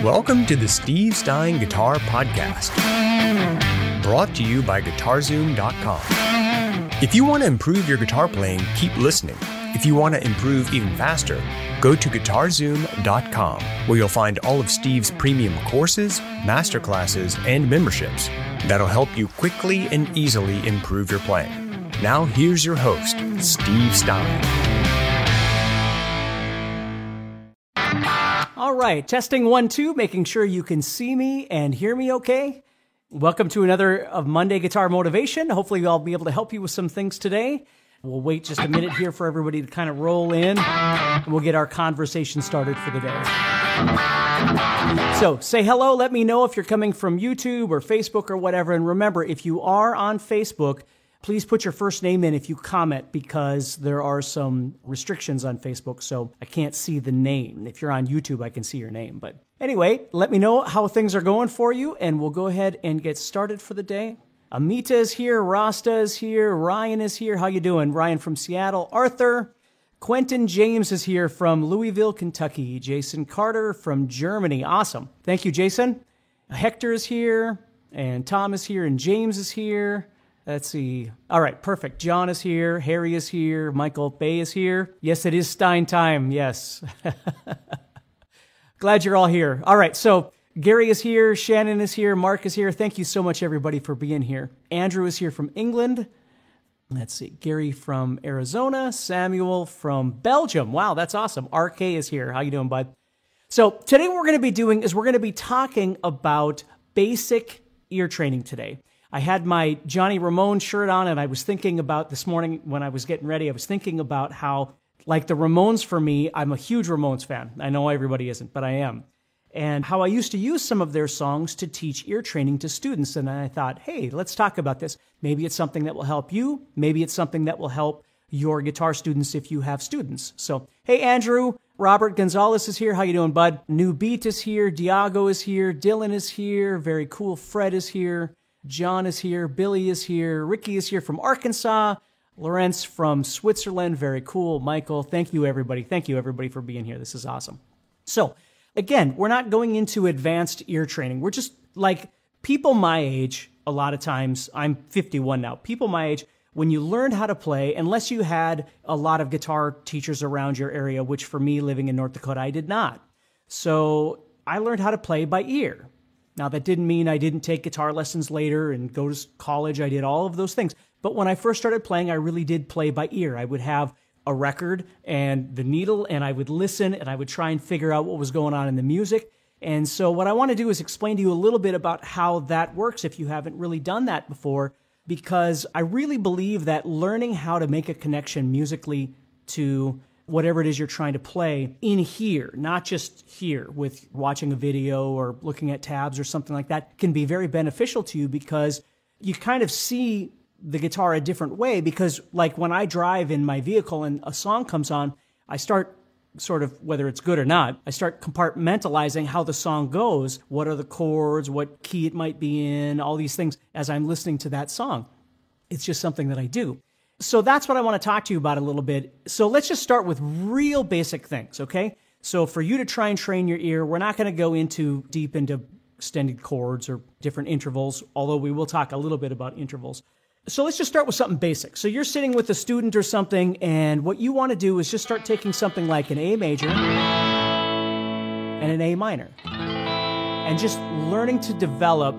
Welcome to the Steve Stine Guitar Podcast, brought to you by guitar-zoom.com. If you want to improve your guitar playing, keep listening. If you want to improve even faster, go to guitar-zoom.com, where you'll find all of Steve's premium courses, masterclasses, and memberships that'll help you quickly and easily improve your playing. Now here's your host, Steve Stine. All right, testing 1, 2, making sure you can see me and hear me okay. Welcome to another of Monday Guitar Motivation. Hopefully I'll be able to help you with some things today. We'll wait just a minute here for everybody to kind of roll in, and we'll get our conversation started for the day. So say hello, let me know if you're coming from YouTube or Facebook or whatever. And remember, if you are on Facebook, please put your first name in if you comment, because there are some restrictions on Facebook, so I can't see the name. If you're on YouTube, I can see your name. But anyway, let me know how things are going for you, and we'll go ahead and get started for the day. Amita is here, Rasta is here, Ryan is here. How you doing? Ryan from Seattle. Arthur. Quentin James is here from Louisville, Kentucky. Jason Carter from Germany. Awesome. Thank you, Jason. Hector is here, and Tom is here, and James is here. Let's see. All right, perfect. John is here. Harry is here. Michael Bay is here. Yes, it is Stine time. Yes. Glad you're all here. All right, so Gary is here. Shannon is here. Mark is here. Thank you so much, everybody, for being here. Andrew is here from England. Let's see. Gary from Arizona. Samuel from Belgium. Wow, that's awesome. RK is here. How you doing, bud? So today what we're going to be doing is we're going to be talking about basic ear training today. I had my Johnny Ramone shirt on, and I was thinking about this morning when I was getting ready, I was thinking about how, like the Ramones for me, I'm a huge Ramones fan. I know everybody isn't, but I am. And how I used to use some of their songs to teach ear training to students. And I thought, hey, let's talk about this. Maybe it's something that will help you. Maybe it's something that will help your guitar students if you have students. So, hey, Andrew, Robert Gonzalez is here. How you doing, bud? New Beat is here. Diago is here. Dylan is here. Very cool. Fred is here. John is here, Billy is here, Ricky is here from Arkansas, Lawrence from Switzerland, very cool, Michael, thank you everybody for being here, this is awesome. So, again, we're not going into advanced ear training, we're just like people my age, a lot of times, I'm 51 now, people my age, when you learned how to play, unless you had a lot of guitar teachers around your area, which for me, living in North Dakota, I did not. So, I learned how to play by ear. Now, that didn't mean I didn't take guitar lessons later and go to college. I did all of those things. But when I first started playing, I really did play by ear. I would have a record and the needle, and I would listen, and I would try and figure out what was going on in the music. And so what I want to do is explain to you a little bit about how that works if you haven't really done that before, because I really believe that learning how to make a connection musically to whatever it is you're trying to play in here, not just here with watching a video or looking at tabs or something like that, can be very beneficial to you, because you kind of see the guitar a different way. Because like when I drive in my vehicle and a song comes on, I start sort of, whether it's good or not, I start compartmentalizing how the song goes. What are the chords, what key it might be in, all these things as I'm listening to that song. It's just something that I do. So that's what I want to talk to you about a little bit. So let's just start with real basic things, okay? So for you to try and train your ear, we're not going to go deep into extended chords or different intervals, although we will talk a little bit about intervals. So let's just start with something basic. So you're sitting with a student or something, and what you want to do is just start taking something like an A major and an A minor, and just learning to develop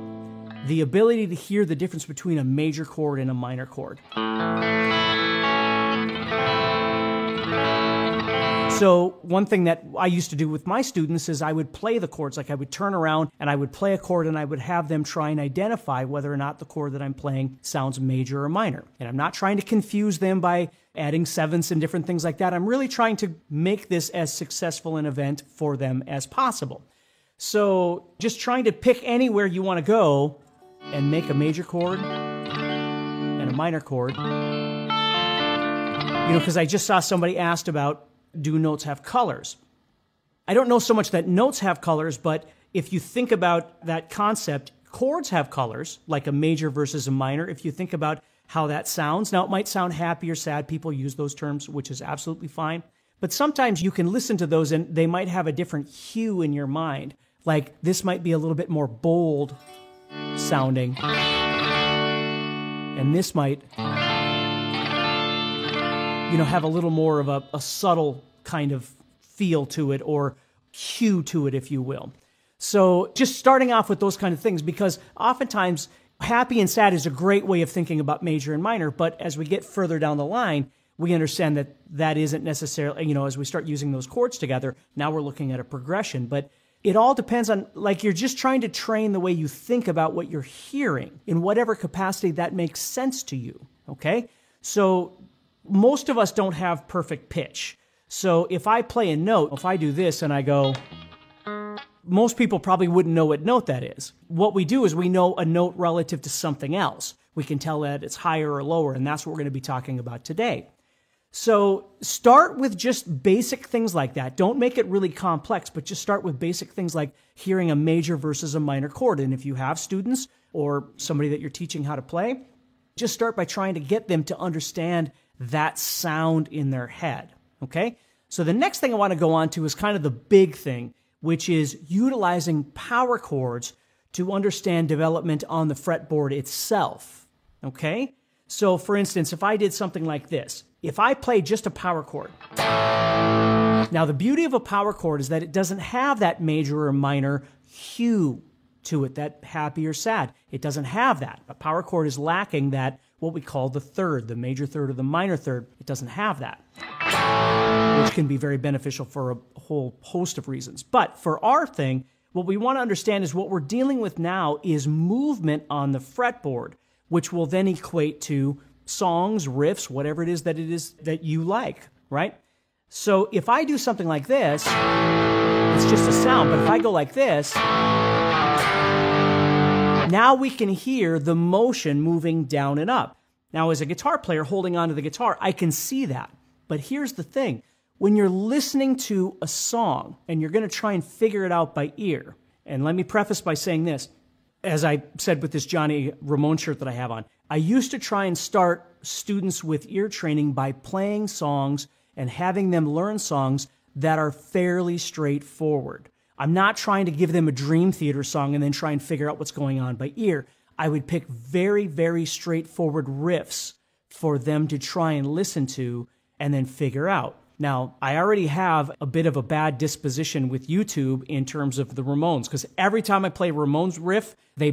the ability to hear the difference between a major chord and a minor chord. So one thing that I used to do with my students is I would play the chords, like I would turn around and I would play a chord and I would have them try and identify whether or not the chord that I'm playing sounds major or minor. And I'm not trying to confuse them by adding sevenths and different things like that. I'm really trying to make this as successful an event for them as possible. So just trying to pick anywhere you want to go and make a major chord and a minor chord. You know, because I just saw somebody asked about, do notes have colors? I don't know so much that notes have colors, but if you think about that concept, chords have colors, like a major versus a minor. If you think about how that sounds, now it might sound happy or sad. People use those terms, which is absolutely fine. But sometimes you can listen to those and they might have a different hue in your mind Like this might be a little bit more bold sounding, and this might, have a little more of a subtle kind of feel to it, or cue to it, if you will. So just starting off with those kind of things, because oftentimes happy and sad is a great way of thinking about major and minor, but as we get further down the line, we understand that that isn't necessarily, as we start using those chords together, now we're looking at a progression. But it all depends on, like, you're just trying to train the way you think about what you're hearing in whatever capacity that makes sense to you, okay? So most of us don't have perfect pitch. So if I play a note, if I do this and I go, most people probably wouldn't know what note that is. What we do is we know a note relative to something else. We can tell that it's higher or lower, and that's what we're going to be talking about today. So start with just basic things like that. Don't make it really complex, but just start with basic things like hearing a major versus a minor chord. And if you have students or somebody that you're teaching how to play, just start by trying to get them to understand that sound in their head, okay? So the next thing I want to go on to is kind of the big thing, which is utilizing power chords to understand development on the fretboard itself, okay? So for instance, if I did something like this, if I play just a power chord, now the beauty of a power chord is that it doesn't have that major or minor hue to it, that happy or sad. It doesn't have that. A power chord is lacking that, what we call the third, the major third or the minor third. It doesn't have that, which can be very beneficial for a whole host of reasons. But for our thing, what we want to understand is what we're dealing with now is movement on the fretboard, which will then equate to songs, riffs, whatever it is that you like, right? So if I do something like this, it's just a sound, but if I go like this, now we can hear the motion moving down and up. Now, as a guitar player holding onto the guitar, I can see that. But here's the thing. When you're listening to a song and you're going to try and figure it out by ear, and let me preface by saying this, as I said with this Johnny Ramone shirt that I have on, I used to try and start students with ear training by playing songs and having them learn songs that are fairly straightforward. I'm not trying to give them a Dream Theater song and then try and figure out what's going on by ear. I would pick very, very straightforward riffs for them to try and listen to and then figure out. Now, I already have a bit of a bad disposition with YouTube in terms of the Ramones, because every time I play Ramones riff, they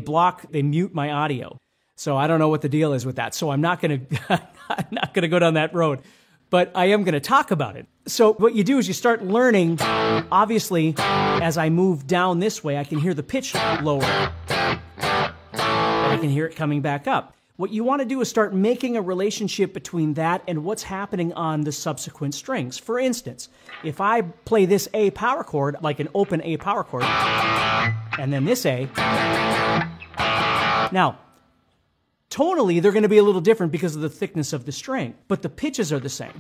mute my audio. So I don't know what the deal is with that. So I'm not going to go down that road, but I am going to talk about it. So what you do is you start learning. Obviously, as I move down this way, I can hear the pitch lower, and I can hear it coming back up. What you want to do is start making a relationship between that and what's happening on the subsequent strings. For instance, if I play this A power chord, like an open A power chord, and then this A, now, tonally, they're going to be a little different because of the thickness of the string, but the pitches are the same.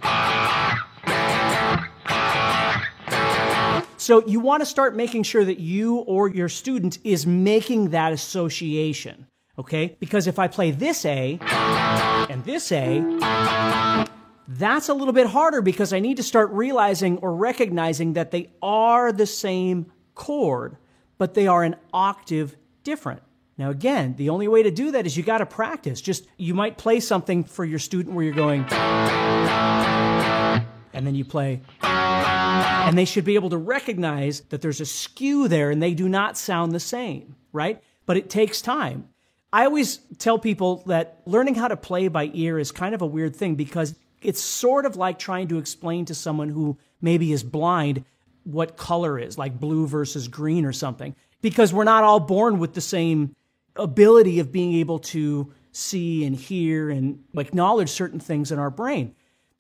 So you want to start making sure that you or your student is making that association. Okay, because if I play this A and this A, that's a little bit harder because I need to start realizing or recognizing that they are the same chord, but they are an octave different. Now again, the only way to do that is you got to practice. You might play something for your student where you're going, and then you play, and they should be able to recognize that there's a skew there and they do not sound the same, right? But it takes time. I always tell people that learning how to play by ear is kind of a weird thing because it's sort of like trying to explain to someone who maybe is blind what color is, like blue versus green or something, because we're not all born with the same ability of being able to see and hear and acknowledge certain things in our brain.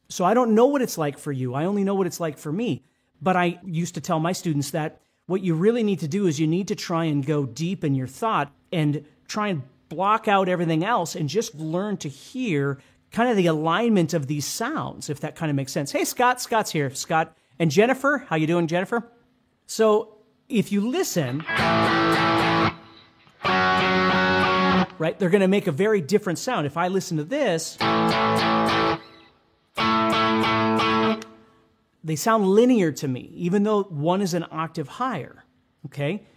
So I don't know what it's like for you. I only know what it's like for me. But I used to tell my students that what you really need to do is you need to try and go deep in your thought and try and block out everything else and just learn to hear kind of the alignment of these sounds, if that kind of makes sense. Hey, Scott's here. Scott and Jennifer, how you doing, Jennifer? So if you listen, right, they're going to make a very different sound. If I listen to this, they sound linear to me, even though one is an octave higher, okay?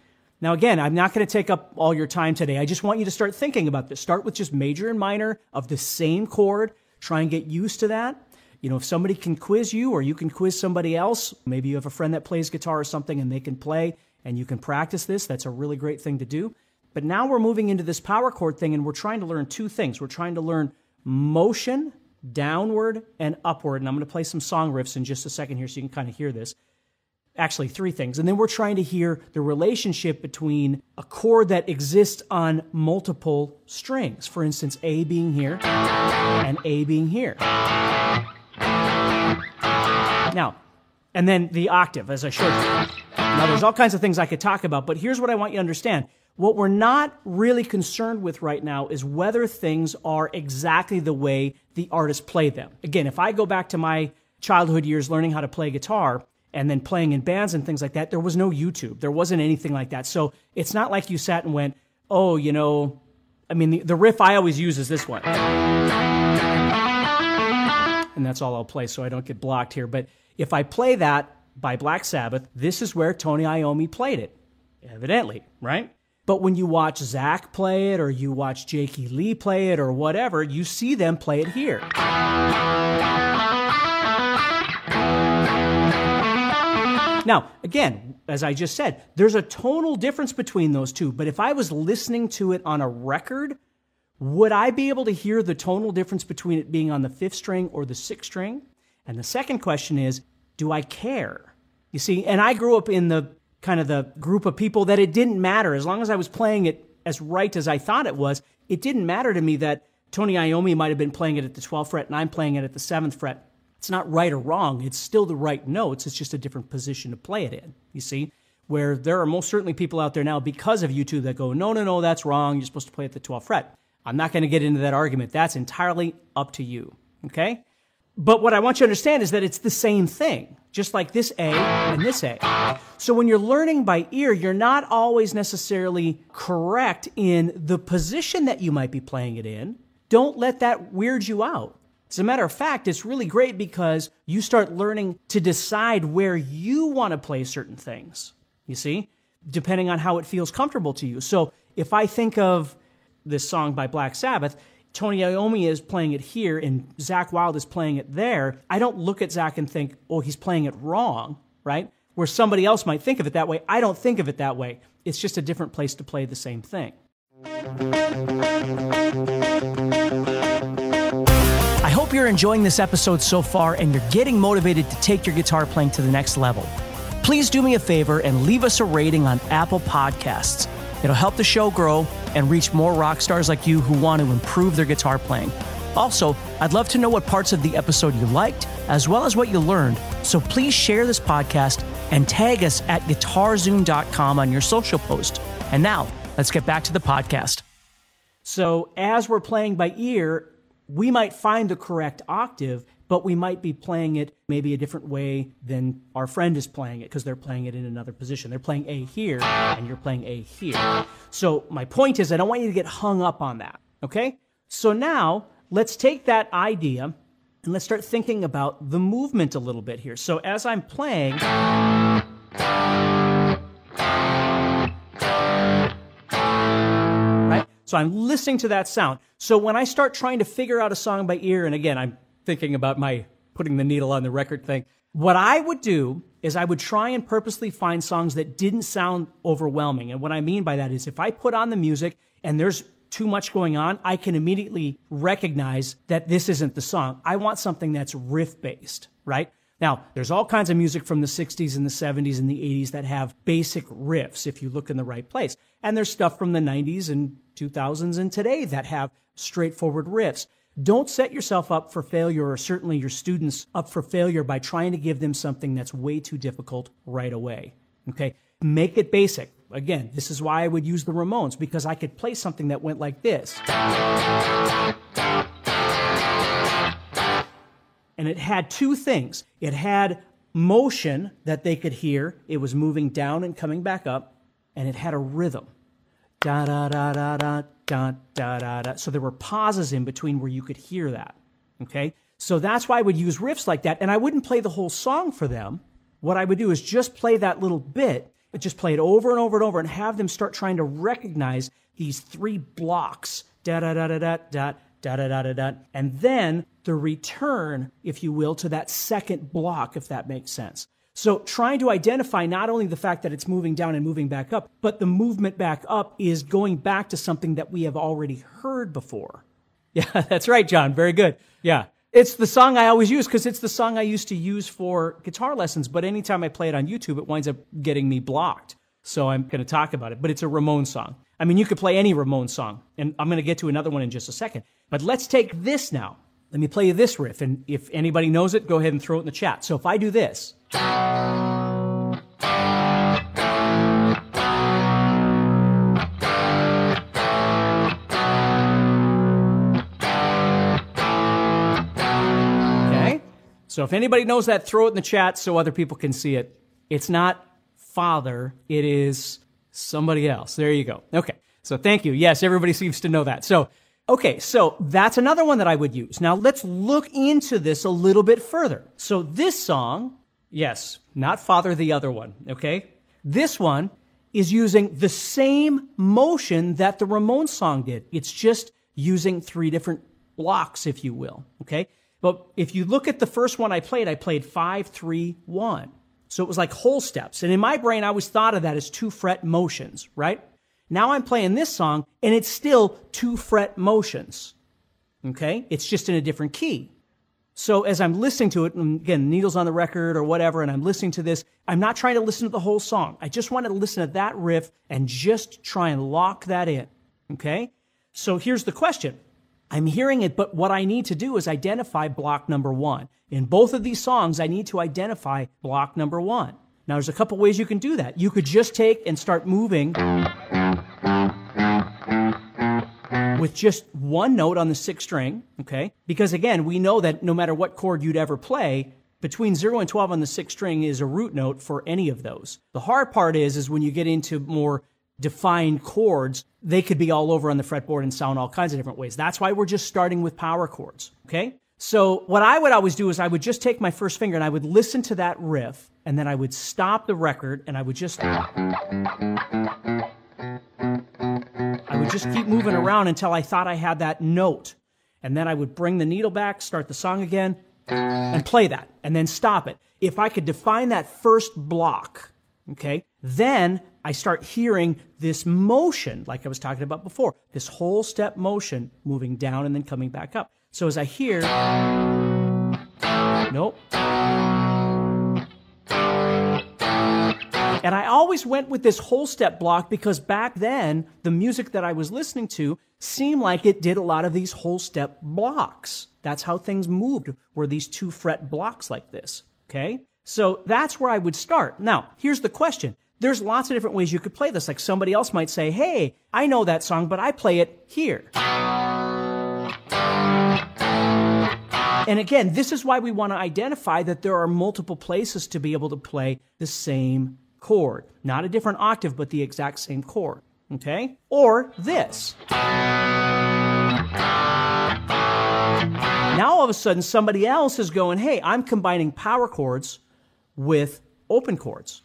Now, again, I'm not going to take up all your time today. I just want you to start thinking about this. Start with just major and minor of the same chord. Try and get used to that. You know, if somebody can quiz you or you can quiz somebody else, maybe you have a friend that plays guitar or something and they can play and you can practice this. That's a really great thing to do. But now we're moving into this power chord thing and we're trying to learn two things. We're trying to learn motion, downward and upward. And I'm going to play some song riffs in just a second here so you can kind of hear this. Actually, three things. And then we're trying to hear the relationship between a chord that exists on multiple strings. For instance, A being here and A being here. Now, and then the octave, as I showed you. Now, there's all kinds of things I could talk about, but here's what I want you to understand. What we're not really concerned with right now is whether things are exactly the way the artist played them. Again, if I go back to my childhood years learning how to play guitar and then playing in bands and things like that, there was no YouTube. There wasn't anything like that. So it's not like you sat and went, oh, you know, I mean, the riff I always use is this one. And that's all I'll play so I don't get blocked here. But if I play that by Black Sabbath, this is where Tony Iommi played it, evidently, right? But when you watch Zach play it or you watch Jakey Lee play it or whatever, you see them play it here. Now, again, as I just said, there's a tonal difference between those two, but if I was listening to it on a record, would I be able to hear the tonal difference between it being on the 5th string or the 6th string? And the second question is, do I care? You see, and I grew up in the kind of the group of people that it didn't matter. As long as I was playing it as right as I thought it was, it didn't matter to me that Tony Iommi might have been playing it at the 12th fret and I'm playing it at the 7th fret. It's not right or wrong. It's still the right notes. It's just a different position to play it in, you see? Where there are most certainly people out there now because of YouTube that go, no, that's wrong. You're supposed to play at the 12th fret. I'm not going to get into that argument. That's entirely up to you, okay? But what I want you to understand is that it's the same thing, just like this A and this A. So when you're learning by ear, you're not always necessarily correct in the position that you might be playing it in. Don't let that weird you out. As a matter of fact, it's really great because you start learning to decide where you want to play certain things, you see, depending on how it feels comfortable to you. So if I think of this song by Black Sabbath, Tony Iommi is playing it here and Zakk Wylde is playing it there, I don't look at Zakk and think, oh, he's playing it wrong, right? Where somebody else might think of it that way. I don't think of it that way. It's just a different place to play the same thing. I hope you're enjoying this episode so far and you're getting motivated to take your guitar playing to the next level. Please do me a favor and leave us a rating on Apple Podcasts. It'll help the show grow and reach more rock stars like you who want to improve their guitar playing. Also, I'd love to know what parts of the episode you liked, as well as what you learned. So please share this podcast and tag us at guitarzoom.com on your social post. And now, let's get back to the podcast. So as we're playing by ear, we might find the correct octave, but we might be playing it maybe a different way than our friend is playing it because they're playing it in another position. They're playing A here, and you're playing A here. So my point is I don't want you to get hung up on that, okay? So now let's take that idea and let's start thinking about the movement a little bit here. So as I'm playing, right? So I'm listening to that sound. So when I start trying to figure out a song by ear, and again, I'm thinking about my putting the needle on the record thing, what I would do is I would try and purposely find songs that didn't sound overwhelming. And what I mean by that is if I put on the music and there's too much going on, I can immediately recognize that this isn't the song. I want something that's riff-based, right? Now, there's all kinds of music from the 60s and the 70s and the 80s that have basic riffs if you look in the right place. And there's stuff from the 90s and 2000s and today that have straightforward riffs. Don't set yourself up for failure, or certainly your students up for failure by trying to give them something that's way too difficult right away, okay? Make it basic. Again, this is why I would use the Ramones, because I could play something that went like this. And it had two things. It had motion that they could hear. It was moving down and coming back up. And it had a rhythm. Da-da-da-da-da, da-da-da-da. So there were pauses in between where you could hear that, okay? So that's why I would use riffs like that. And I wouldn't play the whole song for them. What I would do is just play that little bit. Just play it over and over and over and have them start trying to recognize these 3 blocks. Da-da-da-da-da-da, da-da-da-da-da. And then the return, if you will, to that second block, if that makes sense. So trying to identify not only the fact that it's moving down and moving back up, but the movement back up is going back to something that we have already heard before. Yeah, that's right, John. Very good. Yeah. It's the song I always use because it's the song I used to use for guitar lessons. But anytime I play it on YouTube, it winds up getting me blocked. So I'm going to talk about it. But it's a Ramones song. I mean, you could play any Ramones song. And I'm going to get to another one in just a second. But let's take this now. Let me play you this riff. And if anybody knows it, go ahead and throw it in the chat. So if I do this. So if anybody knows that, throw it in the chat so other people can see it. It's not Father, it is somebody else. There you go. Okay, so thank you. Yes, everybody seems to know that. So, okay, so that's another one that I would use. Now let's look into this a little bit further. So this song, yes, not Father, the other one, okay? This one is using the same motion that the Ramones song did. It's just using 3 different blocks, if you will, okay? But if you look at the first one I played 5, 3, 1. So it was like whole steps. And in my brain, I always thought of that as 2-fret motions, right? Now I'm playing this song, and it's still 2-fret motions, okay? It's just in a different key. So as I'm listening to it, and again, needles on the record or whatever, and I'm listening to this, I'm not trying to listen to the whole song. I just want to listen to that riff and just try and lock that in, okay? So here's the question. I'm hearing it, but what I need to do is identify block number 1. In both of these songs, I need to identify block number 1. Now, there's a couple ways you can do that. You could just take and start moving with just one note on the 6th string, okay? Because again, we know that no matter what chord you'd ever play, between 0 and 12 on the 6th string is a root note for any of those. The hard part is when you get into more defined chords, they could be all over on the fretboard and sound all kinds of different ways. That's why we're just starting with power chords, okay? So what I would always do is I would just take my first finger and I would listen to that riff, and then I would stop the record and I would just keep moving around until I thought I had that note. And then I would bring the needle back, start the song again, and play that, and then stop it. If I could define that first block, okay, then I start hearing this motion, like I was talking about before, this whole step motion moving down and then coming back up. So as I hear, nope. And I always went with this whole step block because back then, the music that I was listening to seemed like it did a lot of these whole step blocks. That's how things moved, were these 2-fret blocks like this, okay? So that's where I would start. Now, here's the question. There's lots of different ways you could play this. Like somebody else might say, hey, I know that song, but I play it here. And again, this is why we want to identify that there are multiple places to be able to play the same chord. Not a different octave, but the exact same chord. Okay? Or this. Now all of a sudden, somebody else is going, hey, I'm combining power chords with open chords.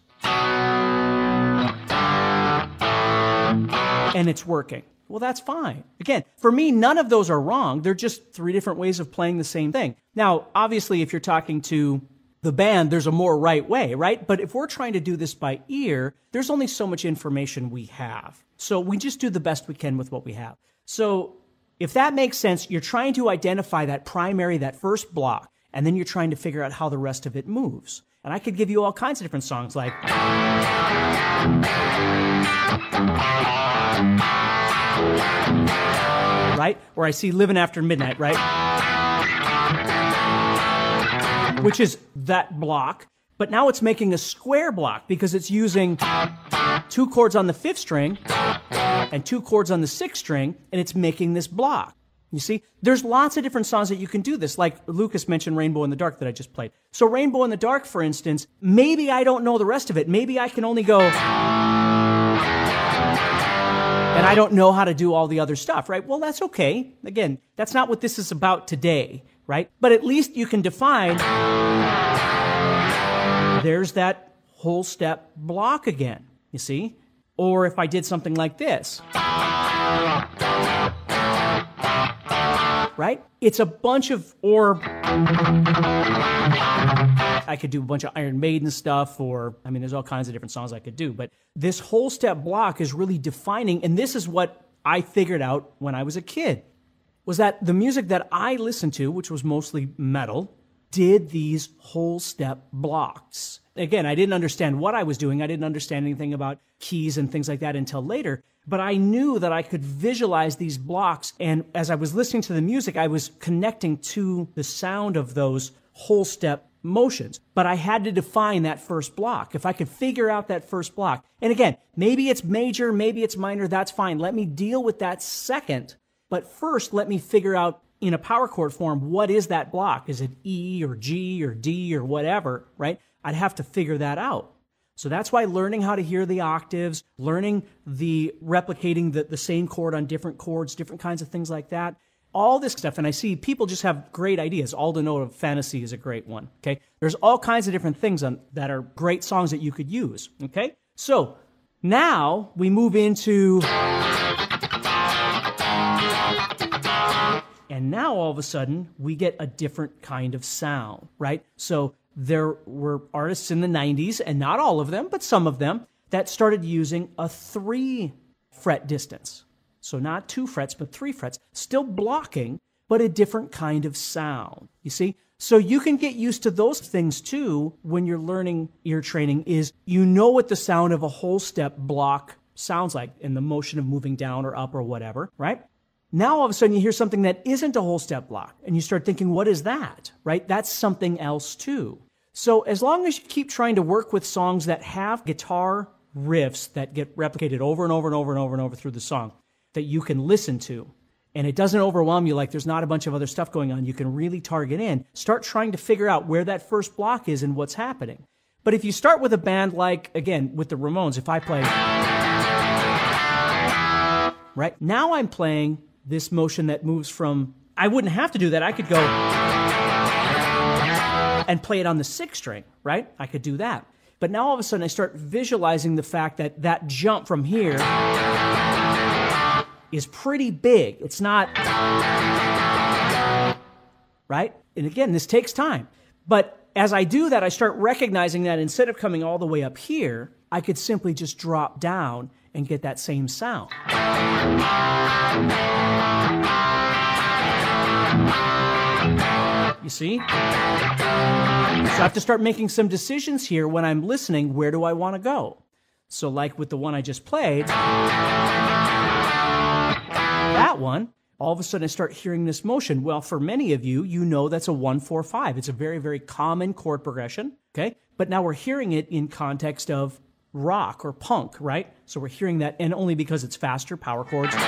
And it's working. Well, that's fine. Again, for me, none of those are wrong. They're just 3 different ways of playing the same thing. Now, obviously, if you're talking to the band, there's a more right way, right? But if we're trying to do this by ear, there's only so much information we have. So we just do the best we can with what we have. So if that makes sense, you're trying to identify that primary, that first block, and then you're trying to figure out how the rest of it moves. And I could give you all kinds of different songs like... right? Or I see Living After Midnight, right? Which is that block, but now it's making a square block because it's using 2 chords on the 5th string and 2 chords on the 6th string, and it's making this block. You see, there's lots of different songs that you can do this, like Lucas mentioned Rainbow in the Dark that I just played. So Rainbow in the Dark, for instance, maybe I don't know the rest of it. Maybe I can only go... and I don't know how to do all the other stuff, right? Well, that's okay. Again, that's not what this is about today, right? But at least you can define, there's that whole step block again. you see? Or if I did something like this, right? It's a bunch of, or I could do a bunch of Iron Maiden stuff, or, I mean, there's all kinds of different songs I could do, but this whole step block is really defining, and this is what I figured out when I was a kid, was that the music that I listened to, which was mostly metal, did these whole step blocks. Again, I didn't understand what I was doing. I didn't understand anything about keys and things like that until later. But I knew that I could visualize these blocks. And as I was listening to the music, I was connecting to the sound of those whole step motions. But I had to define that first block. If I could figure out that first block. And again, maybe it's major, maybe it's minor, that's fine. Let me deal with that second. But first, let me figure out in a power chord form, what is that block? Is it E or G or D or whatever, right? I'd have to figure that out. So that's why learning how to hear the octaves, learning the replicating the same chord on different chords, different kinds of things like that, all this stuff. And I see people just have great ideas. All the Note of Fantasy is a great one, okay? There's all kinds of different things that are great songs that you could use, okay? So now we move into... And now, all of a sudden, we get a different kind of sound, right? So there were artists in the 90s, and not all of them, but some of them, that started using a 3-fret distance. So not 2 frets, but 3 frets. Still blocking, but a different kind of sound, you see? So you can get used to those things, too, when you're learning ear training, is you know what the sound of a whole step block sounds like in the motion of moving down or up or whatever, right? Now, all of a sudden, you hear something that isn't a whole step block, and you start thinking, what is that, right? That's something else, too. So as long as you keep trying to work with songs that have guitar riffs that get replicated over and over and over and over and over through the song that you can listen to, and it doesn't overwhelm you like there's not a bunch of other stuff going on, you can really target in, start trying to figure out where that first block is and what's happening. But if you start with a band like, again, with the Ramones, if I play... Right? Now I'm playing... this motion that moves from, I wouldn't have to do that. I could go and play it on the 6th string, right? I could do that. But now all of a sudden I start visualizing the fact that that jump from here is pretty big. It's not, right? And again, this takes time. But as I do that, I start recognizing that instead of coming all the way up here, I could simply just drop down and get that same sound. You see? So I have to start making some decisions here when I'm listening. Where do I want to go? So like with the one I just played, that one, all of a sudden I start hearing this motion. Well, for many of you, you know that's a 1-4-5. It's a very, very common chord progression, okay? But now we're hearing it in context of rock or punk, right? So we're hearing that, and only because it's faster, power chords, you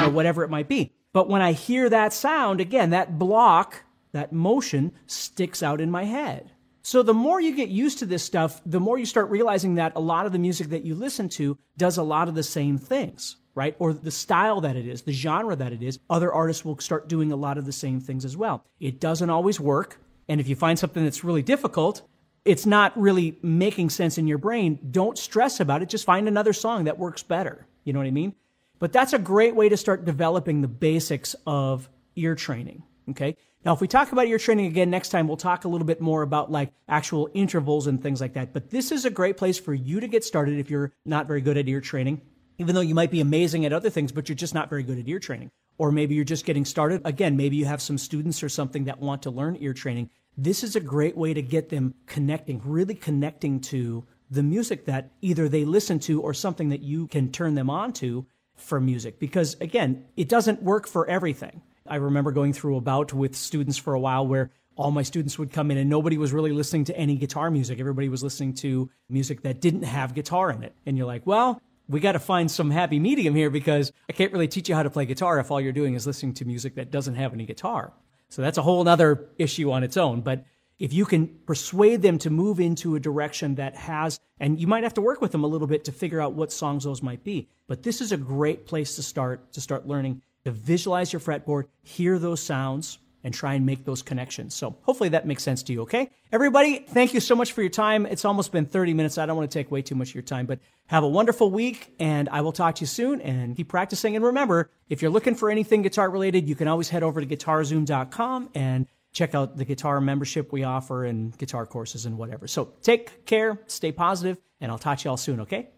know, whatever it might be. But when I hear that sound, again, that block, that motion sticks out in my head. So the more you get used to this stuff, the more you start realizing that a lot of the music that you listen to does a lot of the same things, right? Or the style that it is, the genre that it is, other artists will start doing a lot of the same things as well. It doesn't always work. And if you find something that's really difficult, it's not really making sense in your brain, don't stress about it. Just find another song that works better. You know what I mean? But that's a great way to start developing the basics of ear training, okay? Now, if we talk about ear training again next time, we'll talk a little bit more about like actual intervals and things like that. But this is a great place for you to get started if you're not very good at ear training, even though you might be amazing at other things, but you're just not very good at ear training. Or maybe you're just getting started. Again, maybe you have some students or something that want to learn ear training. This is a great way to get them connecting, really connecting to the music that either they listen to or something that you can turn them on to for music. Because again, it doesn't work for everything. I remember going through a bout with students for a while where all my students would come in and nobody was really listening to any guitar music. Everybody was listening to music that didn't have guitar in it. And you're like, well, we got to find some happy medium here because I can't really teach you how to play guitar if all you're doing is listening to music that doesn't have any guitar. So that's a whole other issue on its own. But if you can persuade them to move into a direction that has, and you might have to work with them a little bit to figure out what songs those might be. But this is a great place to start learning to visualize your fretboard, hear those sounds, and try and make those connections. So hopefully that makes sense to you, okay? Everybody, thank you so much for your time. It's almost been 30 minutes. I don't want to take way too much of your time, but have a wonderful week, and I will talk to you soon, and keep practicing. And remember, if you're looking for anything guitar related, you can always head over to guitarzoom.com and check out the guitar membership we offer and guitar courses and whatever. So take care, stay positive, and I'll talk to you all soon, okay?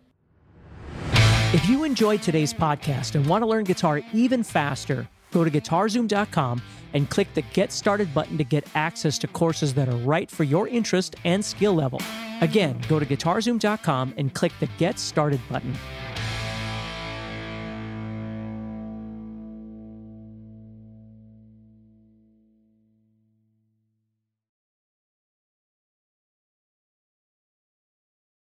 If you enjoyed today's podcast and want to learn guitar even faster, go to guitarzoom.com and click the Get Started button to get access to courses that are right for your interest and skill level. Again, go to guitarzoom.com and click the Get Started button.